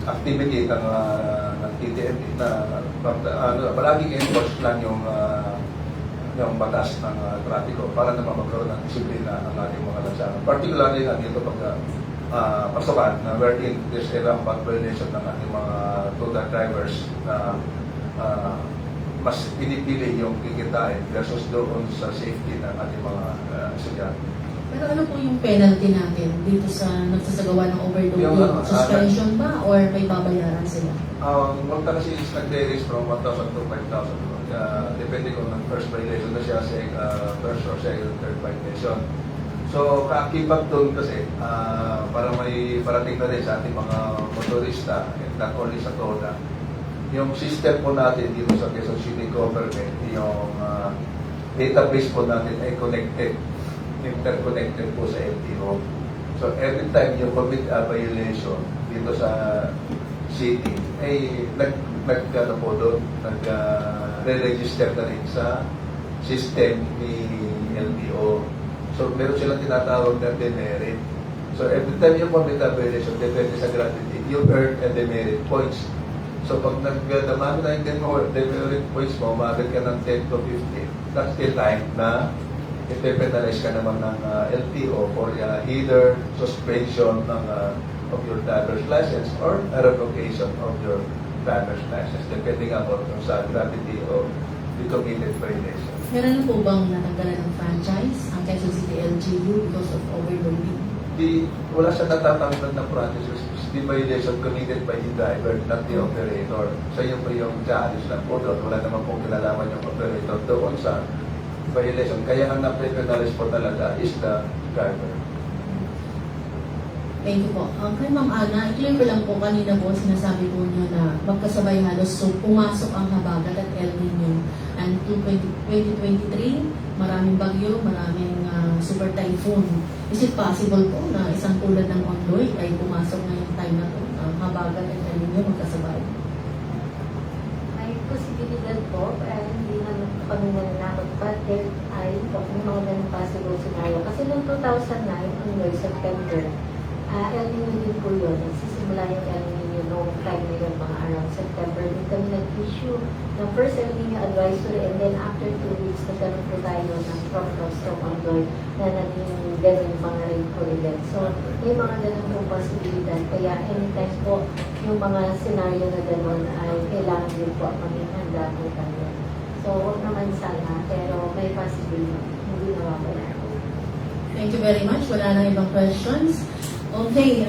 activity ng TTNP na palaging enforce lang yung batas ng trapiko para naman magkaroon ng disiplina ng ating mga lansangan. Particularly na dito pag pasokan na wherein there's a rampant violation ng ating mga total drivers na mas pinipili yung kikitain versus doon sa safety ng ating mga estudyante. Pero ano po yung penalty natin dito sa nagsasagawa ng overloading? Suspension ba or may babayaran sila? Multa kasi is nag-varies from 1,000 to 5,000. Depende kung ng first violation na siya, first or second, third violation. So, kaakibat doon kasi para may parating na rin sa ating mga motorista, and not only sa TODA, yung system po natin dito sa Quezon City Government, yung database po natin ay interconnected po sa LTO. So every time you commit a violation dito sa city, ay nag-register na rin sa system ni LTO. So meron silang tinatawag na demerit. So every time you commit a violation, depende sa gravity, you earn a demerit points. So pag nagdamami na yung demerit points mo, umabot ka ng 10 to 15. That's the time na ipe-penalize ka naman ng LTO for either suspension of your driver's license or a revocation of your driver's license, depending on sa gravity of the committed violation. Meron na po bang natanggalan ng franchise ang Quezon City LGU because of overloading? Wala siya natatanggal ng franchise. The violation committed by the driver, not the operator. So yun po yung challenge lang po doon. Wala naman po kinalaman yung operator doon sa violation. Kaya ang na-penalize po talaga is the driver. Thank you po. Kay Ma'am Ana, i-clear ko lang po kanina po sinasabi po niyo na magkasabay halos so pumasok ang habagat at El Nino. And 2023, maraming bagyo, maraming super typhoon. Is it possible po na isang tulad ng Ondoy ay pumasok ngayong time na to? Habagat at El Nino magkasabay. May posibilidad po, hindi naman kami nananakot, but there ay may mga ganun possible scenario. Kasi noong 2009, Ondoy, September, El Nino din po yun. Nagsisimula yung El Nino noong time na yun, mga around September. Din kami nag-issue ng first El Nino advisory, and then after 2 weeks, nagkaroon po tayo ng tropical storm Ondoy na naging ganun yung mga rainfall event. So, may mga ganun po posibilidad. Kaya anytime po yung mga scenario na ganun ay kailangan din po maging handa po tayo. So, huwag naman sana, pero may possibility. Hindi nawawala. Thank you very much. Wala na ibang questions. Okay,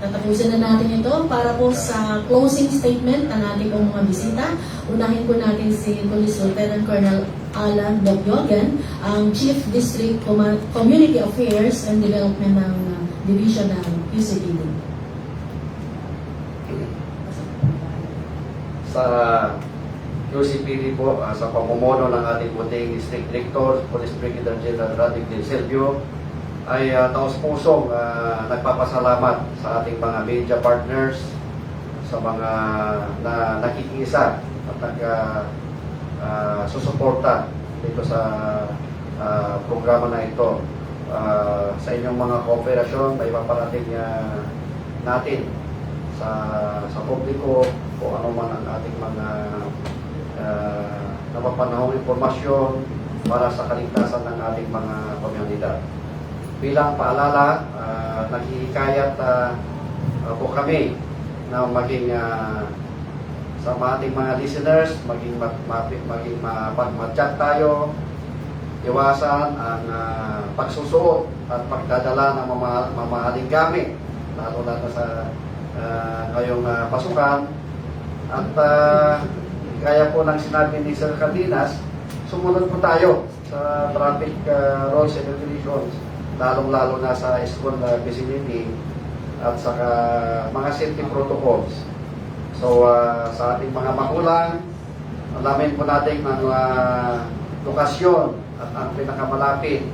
tatapusin na natin ito para po sa closing statement ng ating pong mga bisita. Unahin po natin si Police Lieutenant Colonel Alan Dobyogen, ang Chief District Community Affairs and Development ng Division ng QCPD. Sa QCPD po, sa pamumuno ng ating puting District Director, Police Brigadier General Radic Del Silvio, ay taos-pusong nagpapasalamat sa ating mga media partners, sa mga na nakikiisa at susuporta dito sa programa na ito. Sa inyong mga kooperasyon na ipaparating natin sa publiko kung ano man ang ating mga napapanahong impormasyon para sa kaligtasan ng ating mga komunidad. Bilang paalala, naghihikayat po kami na maging sa ating mga listeners, maging mapagmatchat tayo, iwasan ang pagsusuot at pagdadala ng mamahaling gamit, lalo na sa ngayong pasukan. At kaya po ng sinabi ni Sir Cardenas, sumunod po tayo sa traffic rules and regulations, lalong-lalo na sa school vicinity at sa mga safety protocols. So, sa ating mga magulang, alamin po natin ang lokasyon at ang pinakamalapit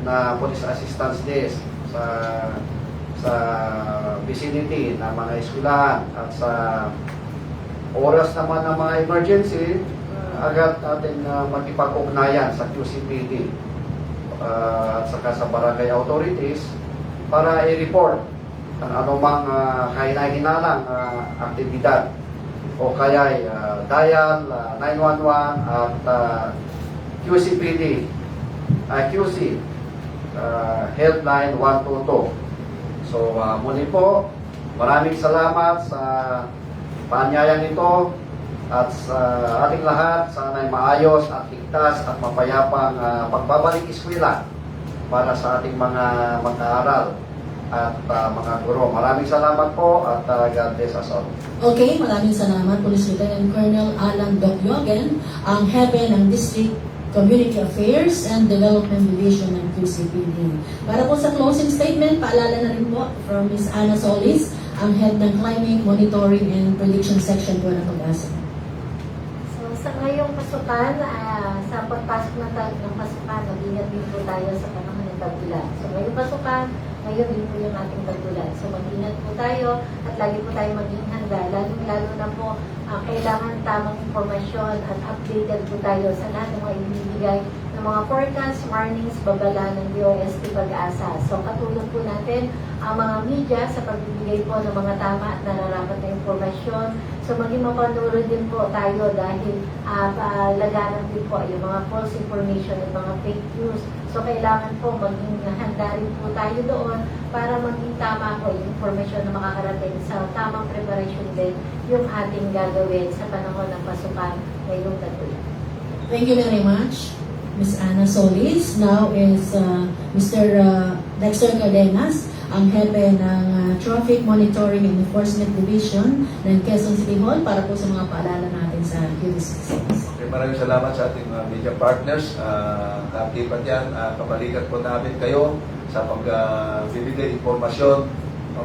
na police assistance desk sa vicinity ng mga eskwelahan, at sa oras naman ng mga emergency, agad natin makipag-ugnayan sa QCPD at saka sa barangay authorities para i-report ang anumang kahinahinalang aktibidad, o kaya dial 911 at QCPD QC helpline 122. So muli po, maraming salamat sa paanyayang ito, at sa ating lahat, sana'y maayos at ligtas at mapayapang pagbabalik eskwela para sa ating mga mag-aaral at mga guro. Maraming salamat po, at God bless us all. Okay, maraming salamat, Police Lieutenant Colonel Alan Dobyogen, ang hepe ng District Community Affairs and Development Division ng QCPD. Para po sa closing statement, paalala na rin po from Ms. Ana Solis, ang head ng Climate Monitoring and Prediction Section po ng Pag-asa. So, sa ngayong pasukan, sa pagpasok ng pasukan, mag-ingat din po tayo sa panahon ng tag-ulan. So, ngayong pasukan, ngayon din po yung ating tag-ulan. So, mag-ingat po tayo at lagi po tayo maging handa. Lalo na po, kailangan tamang informasyon at updated po tayo sa lahat ng mga ibibigay ng mga forecast, warnings, babala ng DOST Pag-asa. So, katulong po natin ang mga media sa pagbibigay po ng mga tama at nararapat na informasyon. So, maging mapanuro din po tayo dahil laganap din po yung mga false information at mga fake news. So, kailangan po maging handa rin po tayo doon para maging tama po yung informasyon na makakarating sa tamang preparation din yung ating gagawin sa panahon ng pasukan ngayong tag-ulan. Thank you very much, Ms. Ana Solis. Now is Mr. Dexter Cardenas, ang hepe ng Traffic Monitoring and Enforcement Division ng Quezon City Hall, para po sa mga paalala natin sa QC6. Okay, maraming salamat sa ating media partners. Kapitan yan, kabalikat po namin kayo sa pagbibigay informasyon,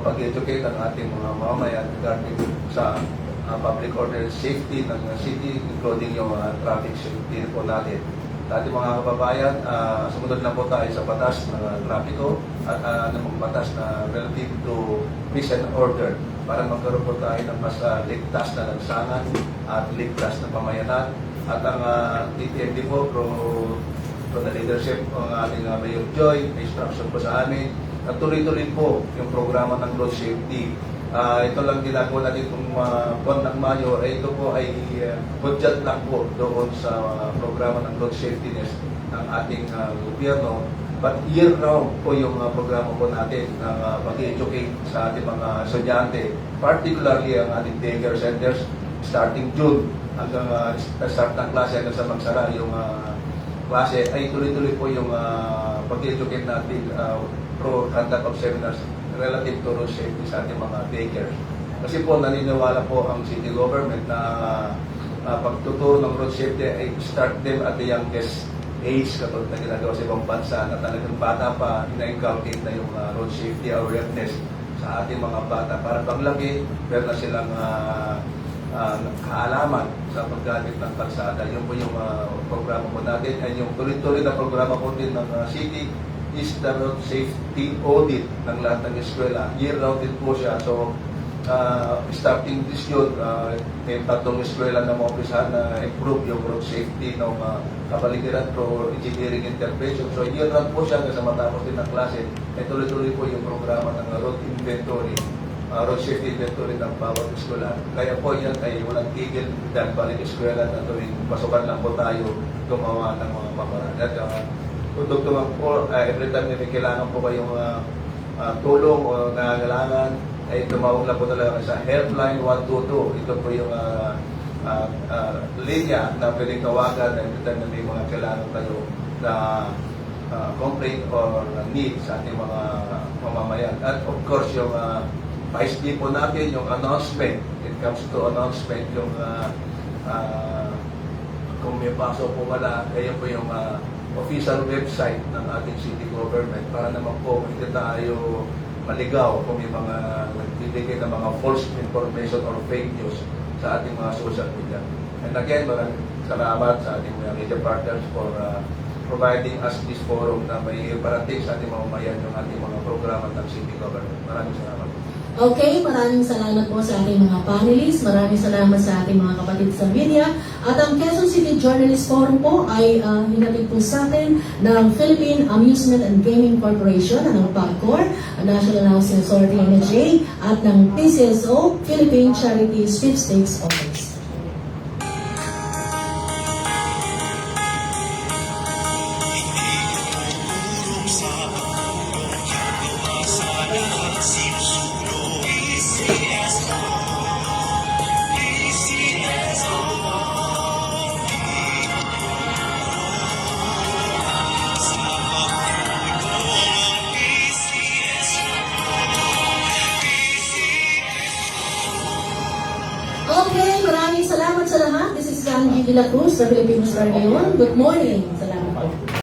pag-educate ang ating mga mamamayan regarding sa public order and safety ng city, including yung traffic safety po natin. Sa ating mga kababayan, sumunod lang po tayo sa batas ng trapiko at ng mga batas na relative to peace and order para magkaroon po tayo ng mas ligtas na lansangan at ligtas na pamayanan. At ang TTMD po, from the leadership ng ating Mayor Joy, may instruction po sa amin, at tuloy-tuloy po yung programa ng road safety. Ito lang ginagawa natin kung buwan ng Mayo, ito po ay budget lang po doon sa programa ng road safety ng ating gobyerno. But year-round po yung programa po natin ng pag-educate sa ating mga estudyante, particularly ang ating daycare centers, starting June hanggang start ng klase hanggang sa magsara yung klase, ay tuloy-tuloy po yung pag-educate natin pro conduct of seminars relative to road safety sa ating mga daycare. Kasi po naniniwala po ang city government na pagtuturo ng road safety ay start them at the youngest age, katulad na ginagawa sa ibang bansa na talagang bata pa ina-inculcate na yung road safety awareness sa ating mga bata para paglaki meron na silang kaalaman sa paggamit ng kalsada. Yun po yung programa po natin and yung tuloy-tuloy na programa po din ng city is the road safety audit ng lahat ng eskwela. Year-round din po siya. So, starting this June, may 3 eskwela na maumpisahan na improve yung road safety ng kapaligiran through engineering intervention. So, year-round po siya hanggang sa matapos din ng klase. Tuloy-tuloy po yung programa ng road inventory, road safety inventory ng bawat eskwela. Kaya po yan ay walang tigil dahil balik eskwela na tuwing pasukan lang po tayo gumawa ng mga pamaraan. At tutugtungan po, every time na may kailangan po kayong tulong o nangangailangan, ay tumawag lang po talaga sa Helpline 122. Ito po yung linya na pwedeng tawagan every time na may mga kailangan kayo na complaint or need sa ating mga mamamayan. At of course, yung pa-SD po natin, yung announcement. It comes to announcement, yung kung may pasok po wala, kayo po yung official website ng ating city government para naman po hindi tayo maligaw kung may mga nagbibigay ng mga false information or fake news sa ating mga social media. And again, maraming salamat sa ating mga media partners for providing us this forum na may parating sa ating mamamayan yung ating mga programa ng city government. Maraming salamat. Okay, maraming salamat po sa ating mga panelists, maraming salamat sa ating mga kapatid sa media. At ang Quezon City Journalist Forum po ay hinatid po sa atin ng Philippine Amusement and Gaming Corporation, ng PAGCOR, National Housing Authority NHA, at ng PCSO, Philippine Charity Sweepstakes Office. Okay, maraming salamat sa lahat. This is Angie de la Cruz, sa Philippine Star ngayon. Good morning.